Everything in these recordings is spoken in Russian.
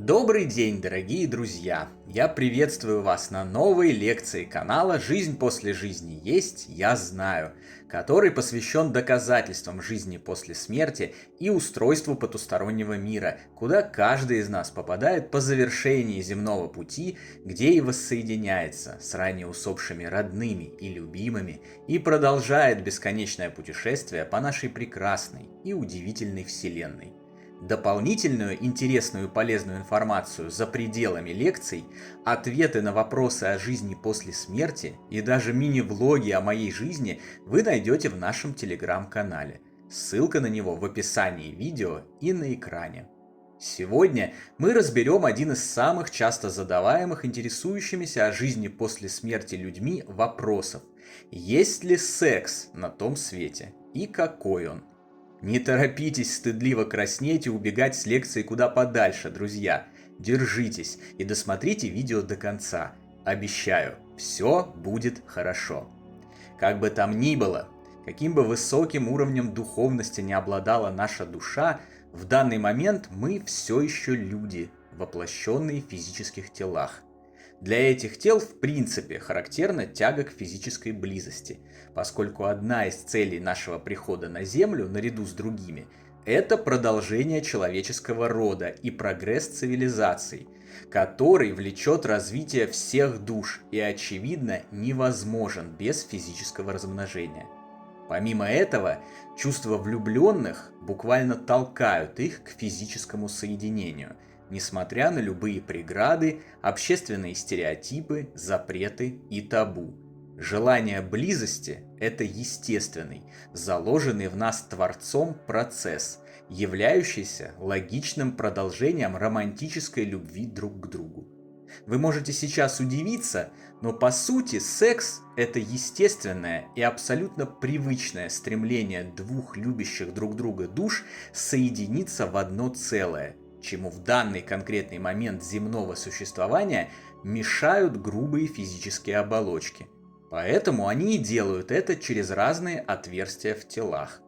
Добрый день, дорогие друзья! Я приветствую вас на новой лекции канала «Жизнь после жизни есть, я знаю», который посвящен доказательствам жизни после смерти и устройству потустороннего мира, куда каждый из нас попадает по завершении земного пути, где и воссоединяется с ранее усопшими родными и любимыми и продолжает бесконечное путешествие по нашей прекрасной и удивительной Вселенной. Дополнительную интересную и полезную информацию за пределами лекций, ответы на вопросы о жизни после смерти и даже мини-влоги о моей жизни вы найдете в нашем телеграм-канале. Ссылка на него в описании видео и на экране. Сегодня мы разберем один из самых часто задаваемых интересующимися о жизни после смерти людьми вопросов. Есть ли секс на том свете и какой он? Не торопитесь стыдливо краснеть и убегать с лекции куда подальше, друзья. Держитесь и досмотрите видео до конца. Обещаю, все будет хорошо. Как бы там ни было, каким бы высоким уровнем духовности не обладала наша душа, в данный момент мы все еще люди, воплощенные в физических телах. Для этих тел в принципе характерна тяга к физической близости, поскольку одна из целей нашего прихода на Землю, наряду с другими, это продолжение человеческого рода и прогресс цивилизаций, который влечет развитие всех душ и, очевидно, невозможен без физического размножения. Помимо этого, чувства влюбленных буквально толкают их к физическому соединению – несмотря на любые преграды, общественные стереотипы, запреты и табу. Желание близости – это естественный, заложенный в нас Творцом процесс, являющийся логичным продолжением романтической любви друг к другу. Вы можете сейчас удивиться, но по сути секс – это естественное и абсолютно привычное стремление двух любящих друг друга душ соединиться в одно целое, чему в данный конкретный момент земного существования мешают грубые физические оболочки. Поэтому они и делают это через разные отверстия в телах.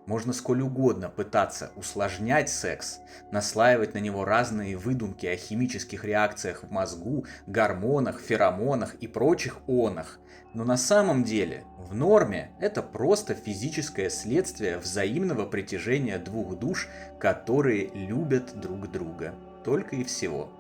Можно сколь угодно пытаться усложнять секс, наслаивать на него разные выдумки о химических реакциях в мозгу, гормонах, феромонах и прочих онах, но на самом деле в норме это просто физическое следствие взаимного притяжения двух душ, которые любят друг друга. Только и всего.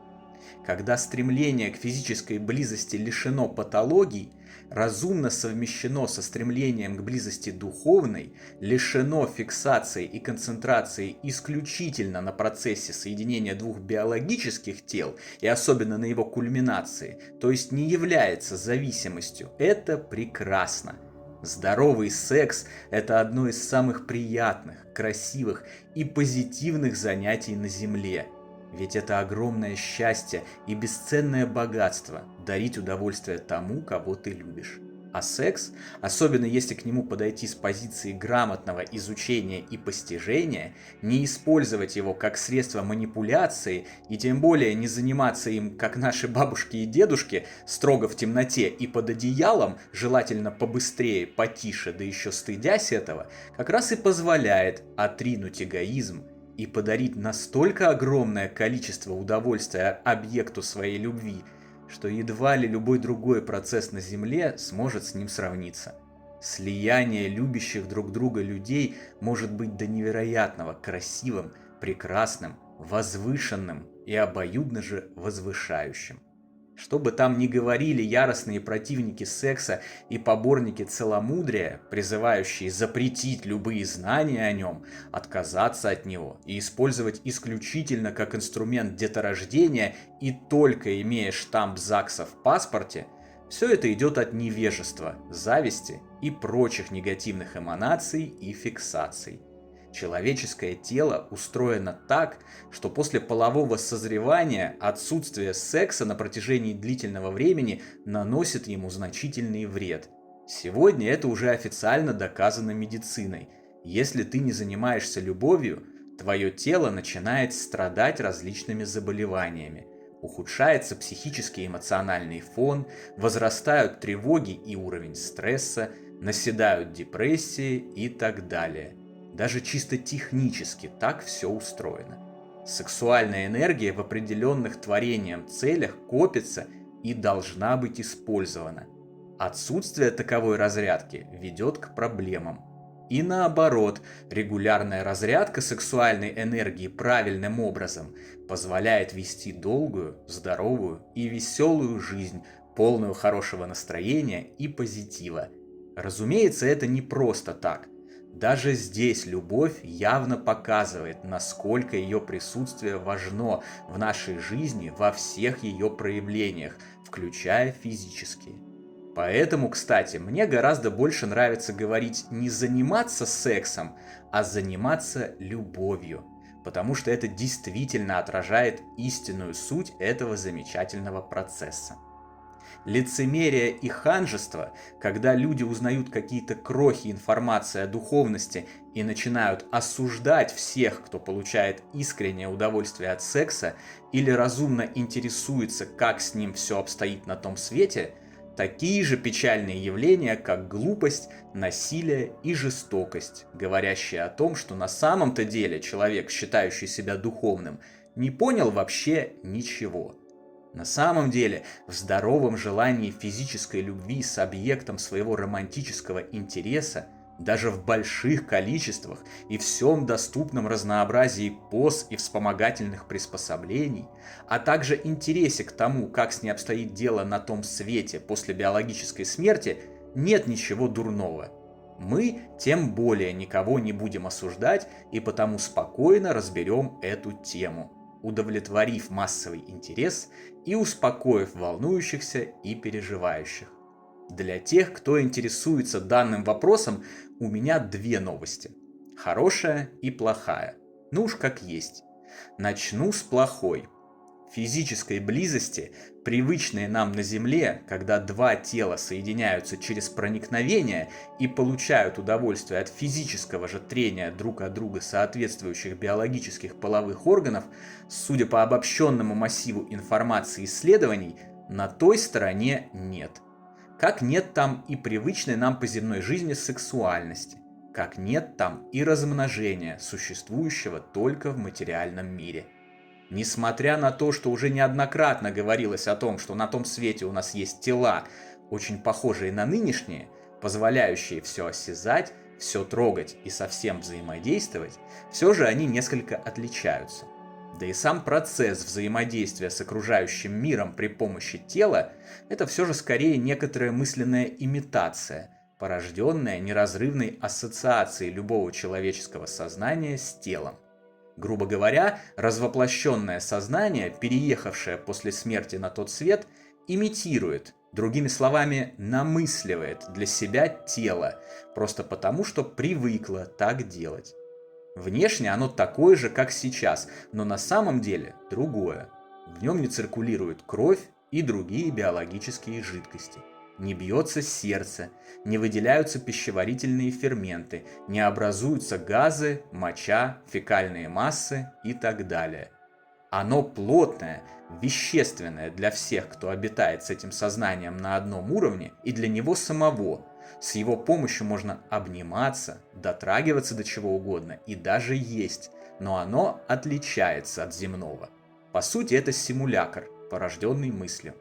Когда стремление к физической близости лишено патологий, разумно совмещено со стремлением к близости духовной, лишено фиксации и концентрации исключительно на процессе соединения двух биологических тел и особенно на его кульминации, то есть не является зависимостью, это прекрасно. Здоровый секс – это одно из самых приятных, красивых и позитивных занятий на Земле. Ведь это огромное счастье и бесценное богатство – дарить удовольствие тому, кого ты любишь. А секс, особенно если к нему подойти с позиции грамотного изучения и постижения, не использовать его как средство манипуляции и тем более не заниматься им, как наши бабушки и дедушки, строго в темноте и под одеялом, желательно побыстрее, потише, да еще стыдясь этого, как раз и позволяет отринуть эгоизм и подарить настолько огромное количество удовольствия объекту своей любви, что едва ли любой другой процесс на Земле сможет с ним сравниться. Слияние любящих друг друга людей может быть до невероятного красивым, прекрасным, возвышенным и обоюдно же возвышающим. Что бы там ни говорили яростные противники секса и поборники целомудрия, призывающие запретить любые знания о нем, отказаться от него и использовать исключительно как инструмент деторождения и только имея штамп ЗАГСа в паспорте, все это идет от невежества, зависти и прочих негативных эманаций и фиксаций. Человеческое тело устроено так, что после полового созревания отсутствие секса на протяжении длительного времени наносит ему значительный вред. Сегодня это уже официально доказано медициной. Если ты не занимаешься любовью, твое тело начинает страдать различными заболеваниями. Ухудшается психический и эмоциональный фон, возрастают тревоги и уровень стресса, наседают депрессии и так далее. Даже чисто технически так все устроено. Сексуальная энергия в определенных творением целях копится и должна быть использована. Отсутствие таковой разрядки ведет к проблемам. И наоборот, регулярная разрядка сексуальной энергии правильным образом позволяет вести долгую, здоровую и веселую жизнь, полную хорошего настроения и позитива. Разумеется, это не просто так. Даже здесь любовь явно показывает, насколько ее присутствие важно в нашей жизни во всех ее проявлениях, включая физические. Поэтому, кстати, мне гораздо больше нравится говорить не заниматься сексом, а заниматься любовью, потому что это действительно отражает истинную суть этого замечательного процесса. Лицемерие и ханжество, когда люди узнают какие-то крохи информации о духовности и начинают осуждать всех, кто получает искреннее удовольствие от секса или разумно интересуется, как с ним все обстоит на том свете, такие же печальные явления, как глупость, насилие и жестокость, говорящие о том, что на самом-то деле человек, считающий себя духовным, не понял вообще ничего. На самом деле, в здоровом желании физической любви с объектом своего романтического интереса, даже в больших количествах и всем доступном разнообразии поз и вспомогательных приспособлений, а также интересе к тому, как с ней обстоит дело на том свете после биологической смерти, нет ничего дурного. Мы тем более никого не будем осуждать и потому спокойно разберем эту тему, удовлетворив массовый интерес и успокоив волнующихся и переживающих. Для тех, кто интересуется данным вопросом, у меня две новости. Хорошая и плохая. Ну уж как есть. Начну с плохой. Физической близости, привычной нам на Земле, когда два тела соединяются через проникновение и получают удовольствие от физического же трения друг от друга соответствующих биологических половых органов, судя по обобщенному массиву информации и исследований, на той стороне нет. Как нет там и привычной нам по земной жизни сексуальности, как нет там и размножения, существующего только в материальном мире. Несмотря на то, что уже неоднократно говорилось о том, что на том свете у нас есть тела, очень похожие на нынешние, позволяющие все осязать, все трогать и совсем взаимодействовать, все же они несколько отличаются. Да и сам процесс взаимодействия с окружающим миром при помощи тела – это все же скорее некоторая мысленная имитация, порожденная неразрывной ассоциацией любого человеческого сознания с телом. Грубо говоря, развоплощенное сознание, переехавшее после смерти на тот свет, имитирует, другими словами, намысливает для себя тело, просто потому, что привыкло так делать. Внешне оно такое же, как сейчас, но на самом деле другое. В нем не циркулирует кровь и другие биологические жидкости. Не бьется сердце, не выделяются пищеварительные ферменты, не образуются газы, моча, фекальные массы и так далее. Оно плотное, вещественное для всех, кто обитает с этим сознанием на одном уровне, и для него самого. С его помощью можно обниматься, дотрагиваться до чего угодно и даже есть, но оно отличается от земного. По сути, это симулякр, порожденный мыслью.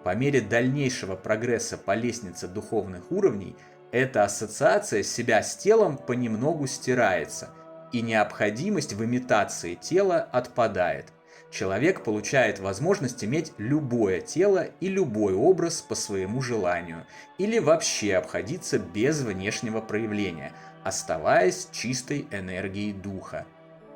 По мере дальнейшего прогресса по лестнице духовных уровней, эта ассоциация себя с телом понемногу стирается, и необходимость в имитации тела отпадает. Человек получает возможность иметь любое тело и любой образ по своему желанию, или вообще обходиться без внешнего проявления, оставаясь чистой энергией духа.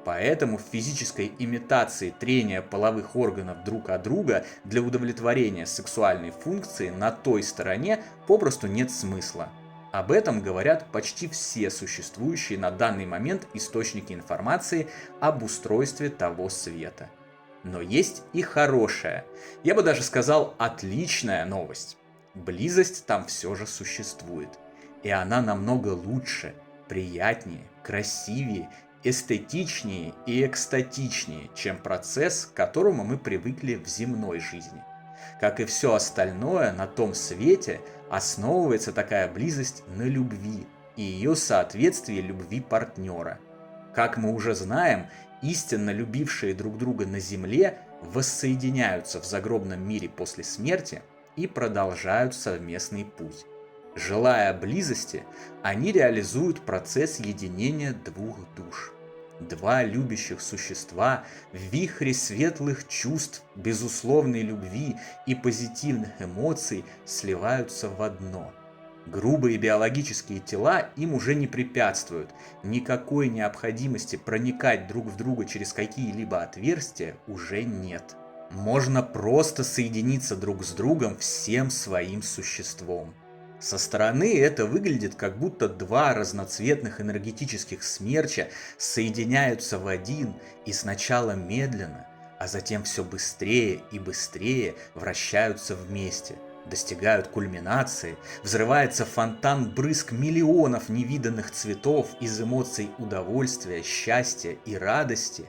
Поэтому в физической имитации трения половых органов друг от друга для удовлетворения сексуальной функции на той стороне попросту нет смысла. Об этом говорят почти все существующие на данный момент источники информации об устройстве того света. Но есть и хорошая, я бы даже сказал отличная новость. Близость там все же существует. И она намного лучше, приятнее, красивее, эстетичнее и экстатичнее, чем процесс, к которому мы привыкли в земной жизни. Как и все остальное на том свете, основывается такая близость на любви и ее соответствии любви партнера. Как мы уже знаем, истинно любившие друг друга на земле воссоединяются в загробном мире после смерти и продолжают совместный путь. Желая близости, они реализуют процесс единения двух душ. Два любящих существа в вихре светлых чувств, безусловной любви и позитивных эмоций сливаются в одно. Грубые биологические тела им уже не препятствуют, никакой необходимости проникать друг в друга через какие-либо отверстия уже нет. Можно просто соединиться друг с другом всем своим существом. Со стороны это выглядит, как будто два разноцветных энергетических смерча соединяются в один и сначала медленно, а затем все быстрее и быстрее вращаются вместе, достигают кульминации, взрывается фонтан брызг миллионов невиданных цветов из эмоций удовольствия, счастья и радости,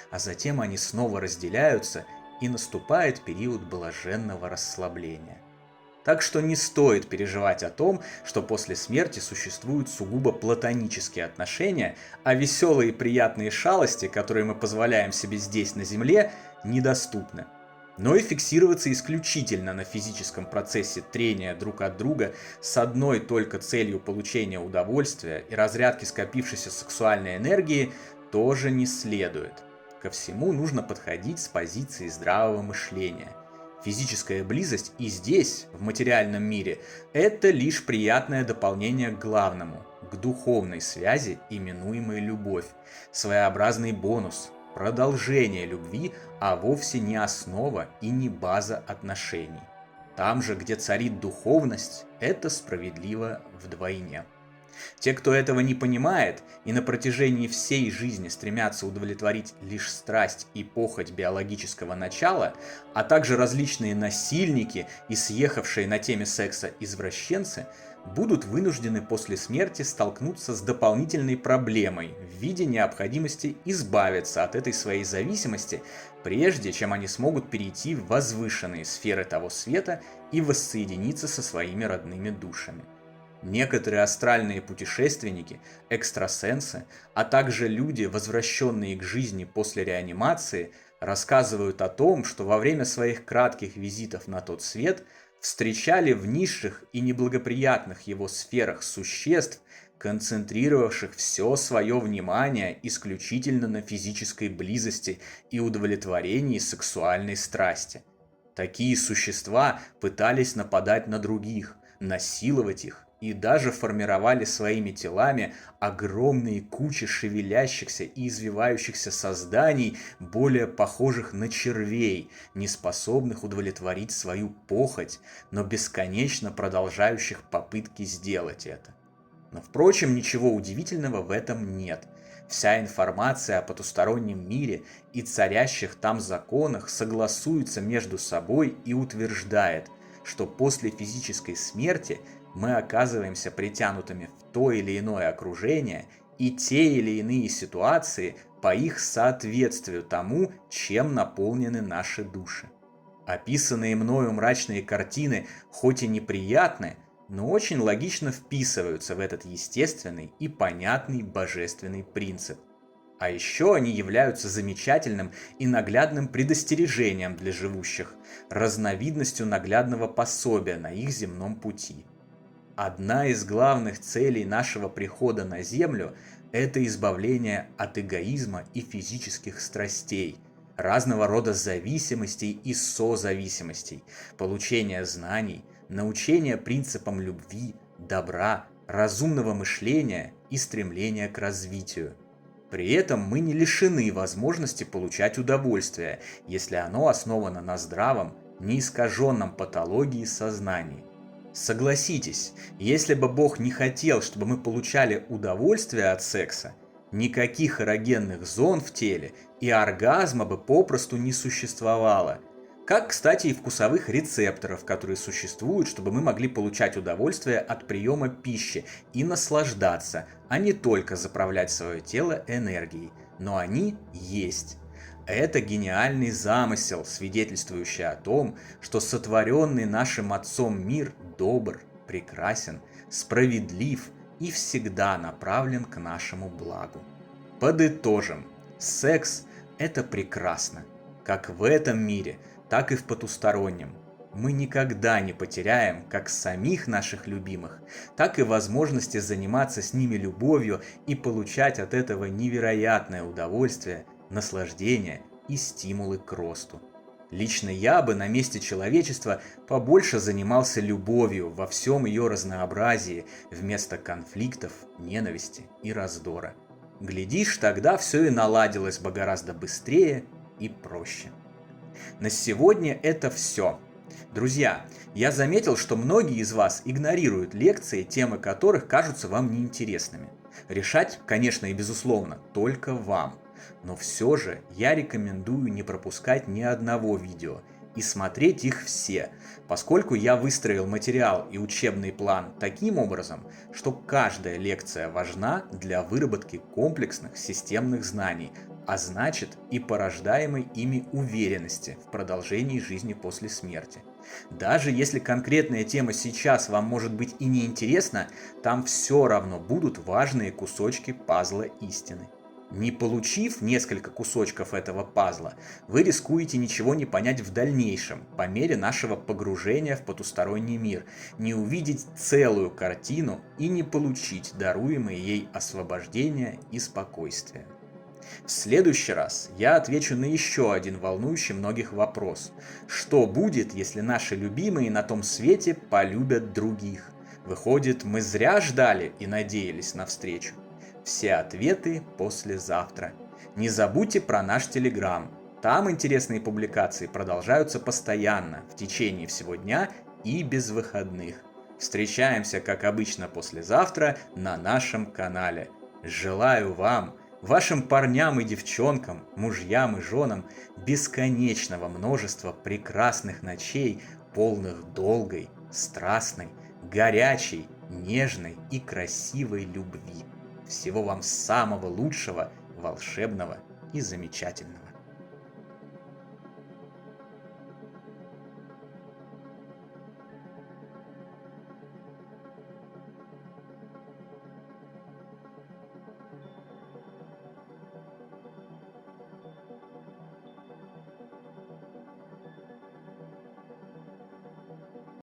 а затем они снова разделяются и наступает период блаженного расслабления. Так что не стоит переживать о том, что после смерти существуют сугубо платонические отношения, а веселые и приятные шалости, которые мы позволяем себе здесь на Земле, недоступны. Но и фиксироваться исключительно на физическом процессе трения друг от друга с одной только целью получения удовольствия и разрядки скопившейся сексуальной энергии тоже не следует. Ко всему нужно подходить с позиции здравого мышления. Физическая близость и здесь, в материальном мире, это лишь приятное дополнение к главному, к духовной связи, именуемой любовь, своеобразный бонус, продолжение любви, а вовсе не основа и не база отношений. Там же, где царит духовность, это справедливо вдвойне. Те, кто этого не понимает и на протяжении всей жизни стремятся удовлетворить лишь страсть и похоть биологического начала, а также различные насильники и съехавшие на теме секса извращенцы, будут вынуждены после смерти столкнуться с дополнительной проблемой в виде необходимости избавиться от этой своей зависимости, прежде чем они смогут перейти в возвышенные сферы того света и воссоединиться со своими родными душами. Некоторые астральные путешественники, экстрасенсы, а также люди, возвращенные к жизни после реанимации, рассказывают о том, что во время своих кратких визитов на тот свет встречали в низших и неблагоприятных его сферах существ, концентрировавших все свое внимание исключительно на физической близости и удовлетворении сексуальной страсти. Такие существа пытались нападать на других, насиловать их, и даже формировали своими телами огромные кучи шевелящихся и извивающихся созданий, более похожих на червей, не способных удовлетворить свою похоть, но бесконечно продолжающих попытки сделать это. Но, впрочем, ничего удивительного в этом нет. Вся информация о потустороннем мире и царящих там законах согласуется между собой и утверждает, что после физической смерти мы оказываемся притянутыми в то или иное окружение и те или иные ситуации по их соответствию тому, чем наполнены наши души. Описанные мною мрачные картины хоть и неприятны, но очень логично вписываются в этот естественный и понятный божественный принцип. А еще они являются замечательным и наглядным предостережением для живущих, разновидностью наглядного пособия на их земном пути. Одна из главных целей нашего прихода на Землю – это избавление от эгоизма и физических страстей, разного рода зависимостей и созависимостей, получение знаний, научение принципам любви, добра, разумного мышления и стремления к развитию. При этом мы не лишены возможности получать удовольствие, если оно основано на здравом, неискаженном патологии сознании. Согласитесь, если бы Бог не хотел, чтобы мы получали удовольствие от секса, никаких эрогенных зон в теле и оргазма бы попросту не существовало. Как, кстати, и вкусовых рецепторов, которые существуют, чтобы мы могли получать удовольствие от приема пищи и наслаждаться, а не только заправлять свое тело энергией. Но они есть. Это гениальный замысел, свидетельствующий о том, что сотворенный нашим Отцом мир добр, прекрасен, справедлив и всегда направлен к нашему благу. Подытожим. Секс – это прекрасно. Как в этом мире, так и в потустороннем. Мы никогда не потеряем как самих наших любимых, так и возможности заниматься с ними любовью и получать от этого невероятное удовольствие, наслаждение и стимулы к росту. Лично я бы на месте человечества побольше занимался любовью во всем ее разнообразии вместо конфликтов, ненависти и раздора. Глядишь, тогда все и наладилось бы гораздо быстрее и проще. На сегодня это все. Друзья, я заметил, что многие из вас игнорируют лекции, темы которых кажутся вам неинтересными. Решать, конечно и безусловно, только вам. Но все же я рекомендую не пропускать ни одного видео и смотреть их все, поскольку я выстроил материал и учебный план таким образом, что каждая лекция важна для выработки комплексных системных знаний, а значит и порождаемой ими уверенности в продолжении жизни после смерти. Даже если конкретная тема сейчас вам может быть и не интересна, там все равно будут важные кусочки пазла истины. Не получив несколько кусочков этого пазла, вы рискуете ничего не понять в дальнейшем, по мере нашего погружения в потусторонний мир, не увидеть целую картину и не получить даруемое ей освобождение и спокойствие. В следующий раз я отвечу на еще один волнующий многих вопрос. Что будет, если наши любимые на том свете полюбят других? Выходит, мы зря ждали и надеялись на встречу? Все ответы послезавтра. Не забудьте про наш Телеграм. Там интересные публикации продолжаются постоянно, в течение всего дня и без выходных. Встречаемся, как обычно, послезавтра на нашем канале. Желаю вам, вашим парням и девчонкам, мужьям и женам бесконечного множества прекрасных ночей, полных долгой, страстной, горячей, нежной и красивой любви. Всего вам самого лучшего, волшебного и замечательного.